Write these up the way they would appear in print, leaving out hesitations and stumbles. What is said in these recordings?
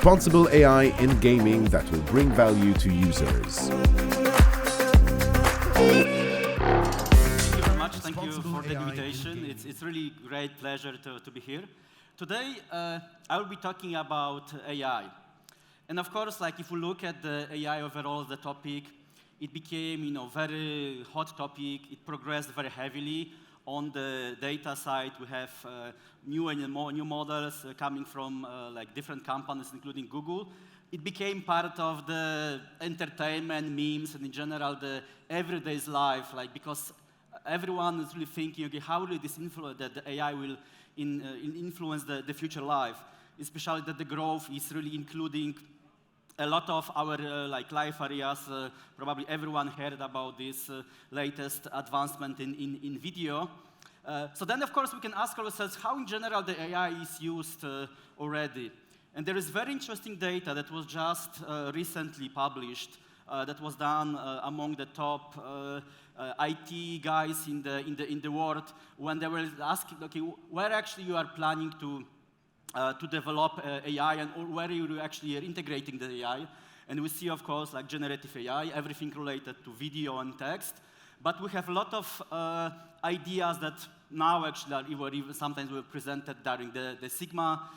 responsible AI in gaming that will bring value to users. Thank you very much. Thank you for the invitation. It's really great pleasure to be here. Today, I will be talking about AI. And of course, like if we look at the AI overall, the topic, it became, very hot topic. It progressed very heavily. On the data side, we have new models coming from like different companies, including Google. It became part of the entertainment, memes, and in general, the everyday's life, like because everyone is really thinking, okay, how will this influence that the AI will influence the future life, especially that the growth is really including a lot of our life areas. Probably everyone heard about this latest advancement in video. So then, of course, we can ask ourselves how, in general, the AI is used already. And there is very interesting data that was just recently published that was done among the top IT guys in the world when they were asking, okay, where actually you are planning to develop AI and where you actually are integrating the AI. And we see, of course, like generative AI, everything related to video and text. But we have a lot of ideas that now actually are even sometimes were presented during the Sigma,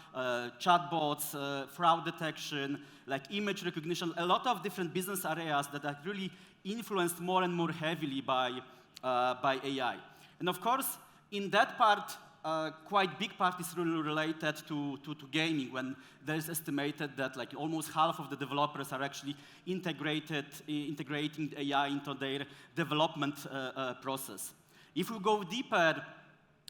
chatbots, fraud detection, like image recognition, a lot of different business areas that are really influenced more and more heavily by AI. And of course, in that part, quite big part is really related to gaming, when there's estimated that like almost half of the developers are actually integrating AI into their development process. If we go deeper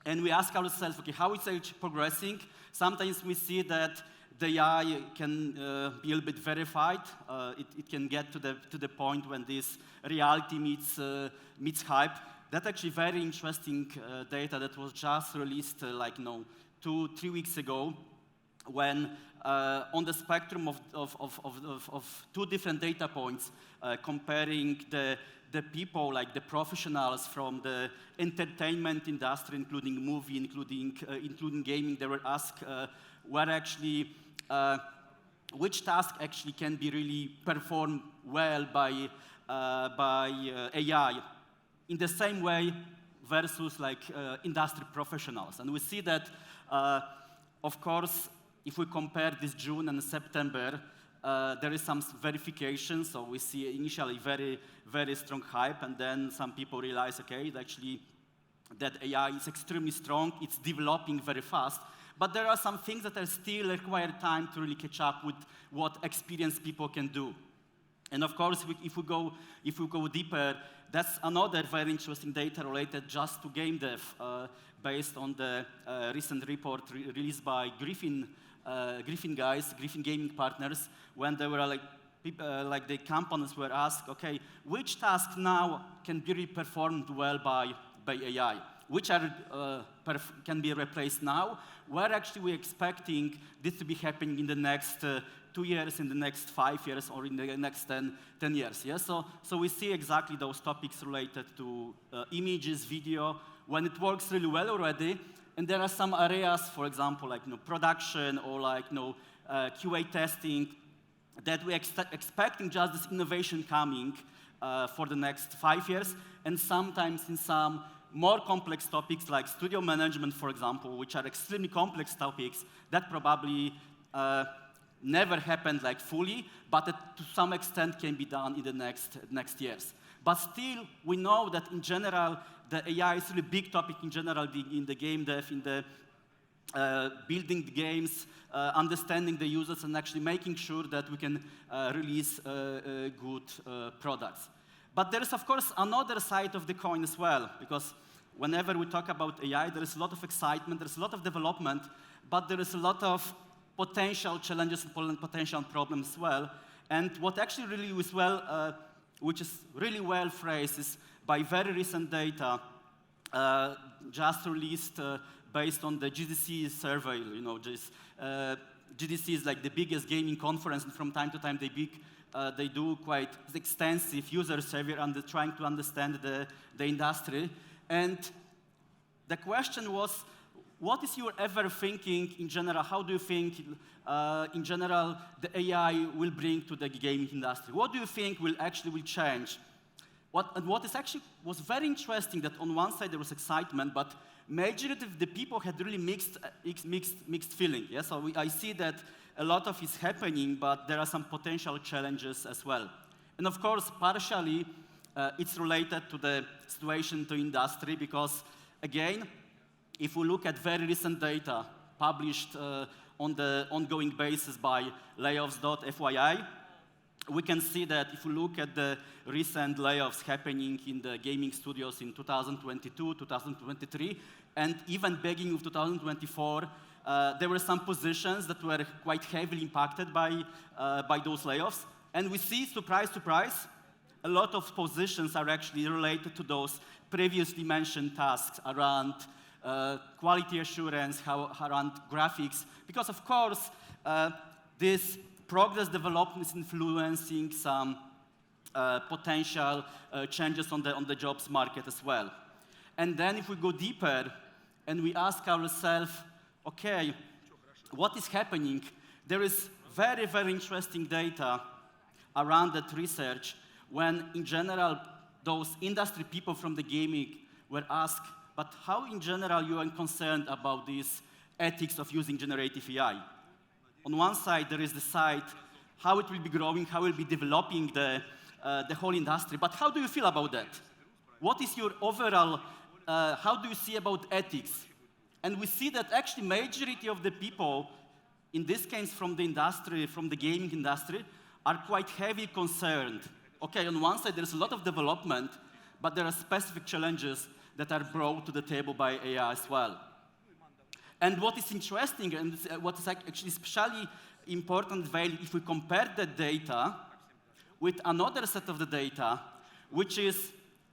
and we ask ourselves, okay, how is it progressing? Sometimes we see that the AI can be a little bit verified. It can get to the point when this reality meets hype. That's actually very interesting data that was just released 2-3 weeks ago, when on the spectrum of two different data points, comparing the people, like the professionals from the entertainment industry, including movie, including gaming, they were asked where actually which task actually can be really performed well by AI. In the same way versus like industry professionals. And we see that, of course, if we compare this June and September, there is some verification. So we see initially very, very strong hype, and then some people realize, okay, actually that AI is extremely strong, it's developing very fast, but there are some things that are still require time to really catch up with what experienced people can do. And of course, if we go deeper, that's another very interesting data related just to game dev, based on the recent report released by Griffin Gaming Partners, when they were like the companies were asked, okay, which tasks now can be performed well by AI? Which can be replaced now? Where actually we're expecting this to be happening in the next 2 years, in the next 5 years, or in the next 10 years. Yeah? So we see exactly those topics related to images, video, when it works really well already. And there are some areas, for example, like production or like QA testing, that we're expecting just this innovation coming for the next 5 years. And sometimes in some more complex topics like studio management, for example, which are extremely complex topics, that probably never happened like fully, but to some extent can be done in the next years. But still, we know that in general, the AI is really a big topic in general in the game dev, in the building the games, understanding the users, and actually making sure that we can release good products. But there is, of course, another side of the coin as well, because whenever we talk about AI, there is a lot of excitement, there is a lot of development, but there is a lot of potential challenges and potential problems as well. And what actually really is well, which is really well phrased, is by very recent data just released based on the GDC survey. GDC is like the biggest gaming conference, and from time to time they do quite extensive user survey trying to understand the industry. And the question was, what is your ever thinking in general? How do you think, in general, the AI will bring to the gaming industry? What do you think will change? What is actually was very interesting that on one side there was excitement, but majority of the people had really mixed feeling. Yeah? So I see that a lot of is happening, but there are some potential challenges as well. And of course, partially, it's related to the situation to industry because, again, if we look at very recent data published on the ongoing basis by layoffs.fyi, we can see that if we look at the recent layoffs happening in the gaming studios in 2022, 2023, and even beginning of 2024, there were some positions that were quite heavily impacted by those layoffs. And we see, surprise, surprise, a lot of positions are actually related to those previously mentioned tasks around quality assurance, around graphics, because of course, this progress development is influencing some potential changes on the jobs market as well. And then if we go deeper and we ask ourselves, okay, what is happening? There is very, very interesting data around that research when, in general, those industry people from the gaming were asked, but how, in general, you are concerned about this ethics of using generative AI? On one side, there is the side, how it will be growing, how it will be developing the whole industry, but how do you feel about that? What is your overall, how do you see about ethics? And we see that actually majority of the people, in this case from the industry, from the gaming industry, are quite heavily concerned. Okay, on one side, there's a lot of development, but there are specific challenges that are brought to the table by AI as well. And what is interesting, and what is actually especially important value, if we compare the data with another set of the data, which is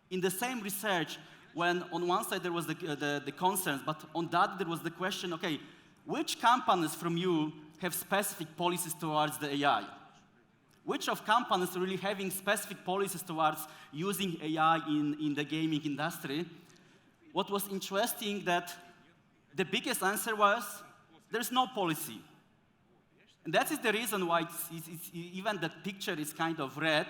in the same research, when on one side there was the concerns, but on that there was the question, okay, which companies from you have specific policies towards the AI? Which of companies are really having specific policies towards using AI in the gaming industry? What was interesting that the biggest answer was, there's no policy. And that is the reason why even that picture is kind of red,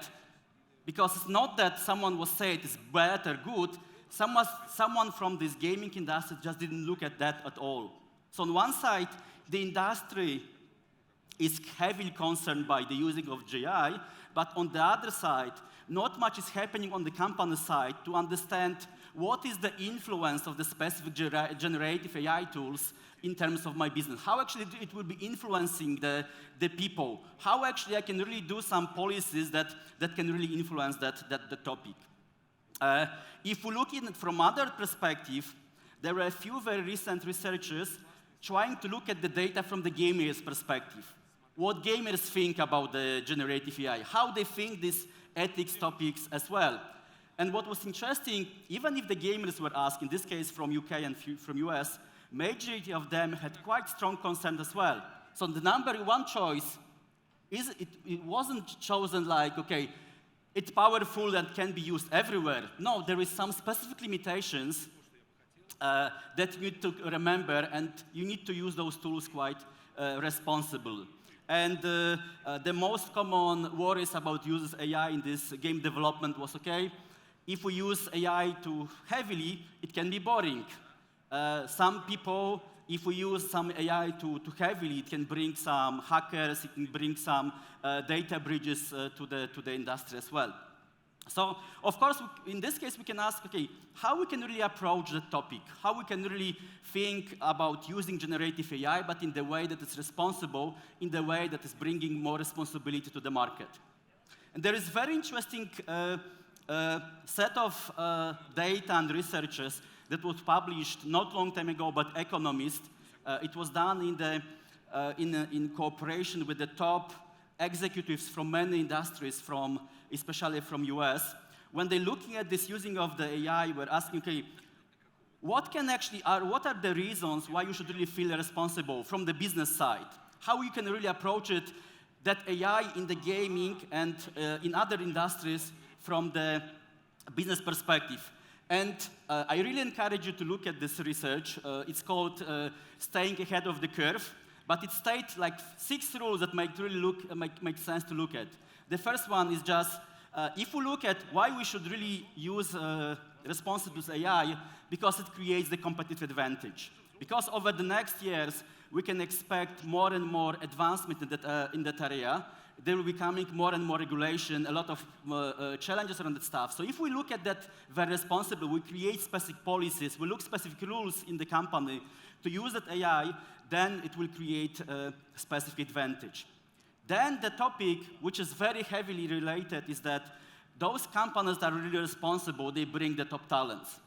because it's not that someone was saying it's bad or good, someone from this gaming industry just didn't look at that at all. So on one side, the industry is heavily concerned by the using of GI, but on the other side, not much is happening on the company side to understand what is the influence of the specific generative AI tools in terms of my business. How actually it will be influencing the people. How actually I can really do some policies that can really influence the topic. If we look at it from other perspective, there are a few very recent researchers trying to look at the data from the gamers' perspective. What gamers think about the generative AI, how they think these ethics topics as well. And what was interesting, even if the gamers were asked, in this case from UK and from US, majority of them had quite strong concern as well. So the number one choice is it wasn't chosen like, okay, it's powerful and can be used everywhere. No, there is some specific limitations that you need to remember, and you need to use those tools quite responsibly. And the most common worries about using AI in this game development was, okay, if we use AI too heavily, it can be boring. Some people, if we use some AI too heavily, it can bring some hackers, it can bring some data breaches to the industry as well. So, of course, in this case, we can ask, okay, how we can really approach the topic, how we can really think about using generative AI, but in the way that it's responsible, in the way that is bringing more responsibility to the market. And there is very interesting set of data and researchers that was published not long time ago, but Economist. It was done in cooperation with the top executives from many industries, especially from US. When they're looking at this using of the AI, we're asking, okay, what are the reasons why you should really feel responsible from the business side? How you can really approach it, that AI in the gaming and in other industries from the business perspective. And I really encourage you to look at this research. It's called Staying Ahead of the Curve, but it states like 6 rules that make sense to look at. The first one is just, if we look at why we should really use responsible AI, because it creates the competitive advantage. Because over the next years, we can expect more and more advancement in that area. There will be coming more and more regulation, a lot of challenges around that stuff. So if we look at that very responsibly, we create specific policies, we look specific rules in the company to use that AI, then it will create a specific advantage. Then the topic, which is very heavily related, is that those companies that are really responsible, they bring the top talents.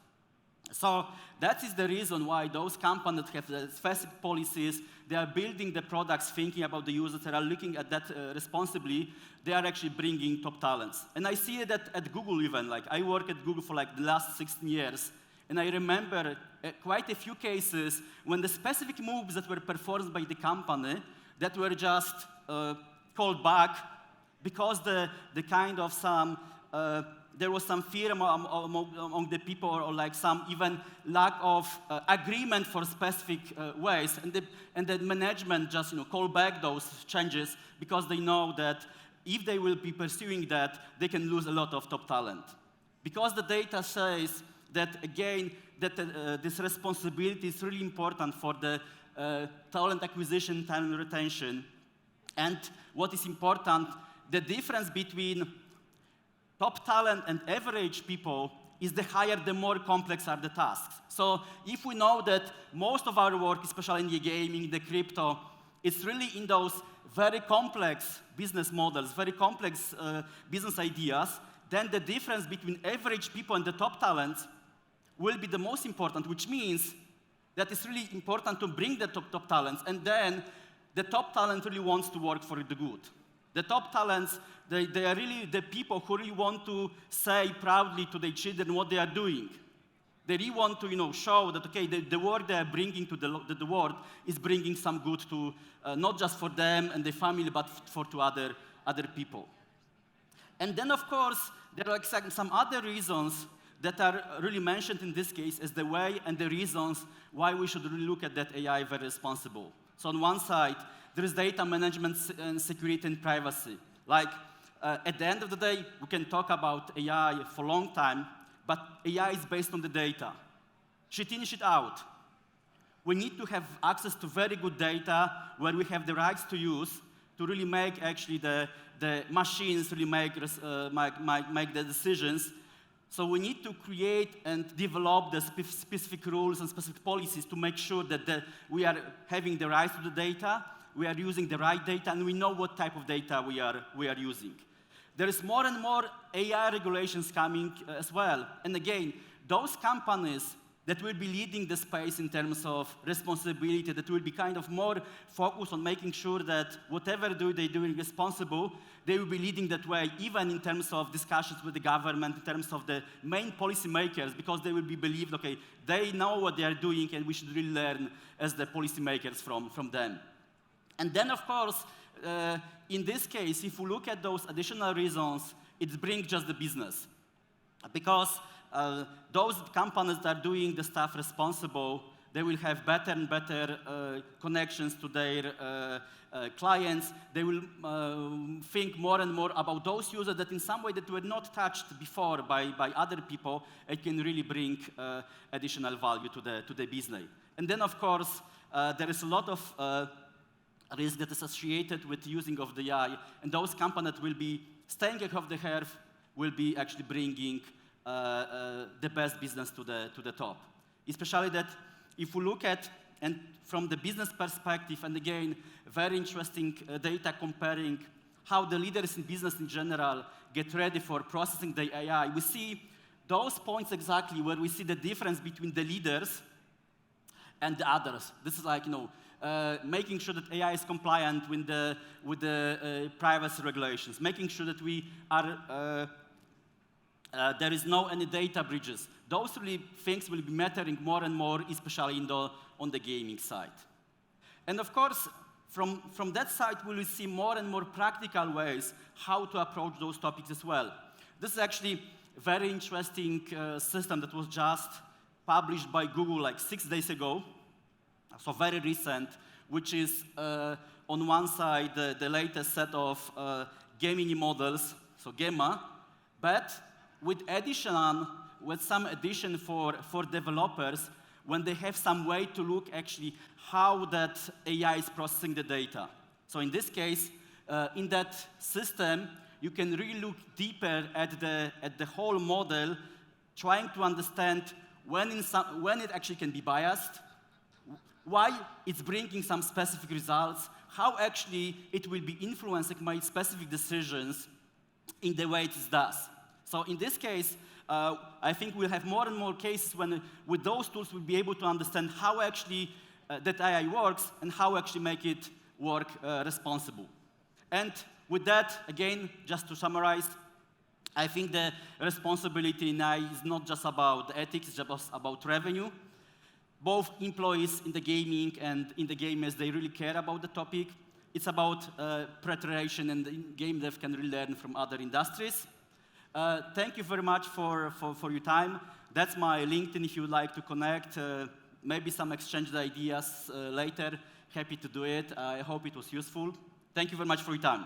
So that is the reason why those companies have the specific policies, they are building the products, thinking about the users, they are looking at that responsibly, they are actually bringing top talents. And I see that at Google even, like I work at Google for like the last 16 years, and I remember quite a few cases when the specific moves that were performed by the company that were just called back because the kind of some there was some fear among the people, or like some even lack of agreement for specific ways, and the management just call back those changes because they know that if they will be pursuing that, they can lose a lot of top talent. Because the data says that again that this responsibility is really important for the talent acquisition, talent retention, and what is important, the difference between top talent and average people is the higher, the more complex are the tasks. So if we know that most of our work, especially in the gaming, the crypto, it's really in those very complex business models, very complex business ideas, then the difference between average people and the top talents will be the most important, which means that it's really important to bring the top talents, and then the top talent really wants to work for the good. The top talents, they are really the people who really want to say proudly to their children what they are doing. They really want to show that, okay, the work they are bringing to the world is bringing some good to, not just for them and their family, but to other people. And then, of course, there are some other reasons that are really mentioned in this case as the way and the reasons why we should really look at that AI very responsible. So on one side, there is data management and security and privacy. Like, at the end of the day, we can talk about AI for a long time, but AI is based on the data. Shit in, shit out. We need to have access to very good data where we have the rights to use to really make actually the machines really make the decisions. So we need to create and develop the specific rules and specific policies to make sure that we are having the rights to the data, we are using the right data, and we know what type of data we are using. There is more and more AI regulations coming as well. And again, those companies that will be leading the space in terms of responsibility, that will be kind of more focused on making sure that whatever they're doing responsible, they will be leading that way, even in terms of discussions with the government, in terms of the main policy makers, because they will be believed, okay, they know what they are doing, and we should really learn as the policy makers from them. And then, of course, in this case, if we look at those additional reasons, it brings just the business. Because those companies that are doing the stuff responsible, they will have better and better connections to their clients. They will think more and more about those users that in some way that were not touched before by other people. It can really bring additional value to the business. And then, of course, there is a lot of risk that is associated with using of the AI, and those companies will be staying ahead of the curve, will be actually bringing the best business to the top. Especially that if we look at, and from the business perspective, and again, very interesting data comparing how the leaders in business in general get ready for processing the AI, we see those points exactly where we see the difference between the leaders and the others. This is like, making sure that AI is compliant with the privacy regulations, making sure that we are there is no any data breaches. Those really things will be mattering more and more, especially on the gaming side. And of course, from that side, we will see more and more practical ways how to approach those topics as well. This is actually very interesting system that was just published by Google like 6 days ago, so very recent, which is on one side the latest set of gaming models, so Gemma, but with some addition for developers when they have some way to look actually how that AI is processing the data. So in this case, in that system, you can really look deeper at the whole model, trying to understand when it actually can be biased, why it's bringing some specific results, how actually it will be influencing my specific decisions in the way it does. So in this case, I think we'll have more and more cases when, with those tools, we'll be able to understand how actually that AI works and how actually make it work responsible. And with that, again, just to summarize, I think the responsibility in AI is not just about ethics, it's just about revenue. Both employees in the gaming and in the gamers, they really care about the topic. It's about preparation, and game dev can really learn from other industries. Thank you very much for your time. That's my LinkedIn if you would like to connect, maybe some exchange ideas later. Happy to do it. I hope it was useful. Thank you very much for your time.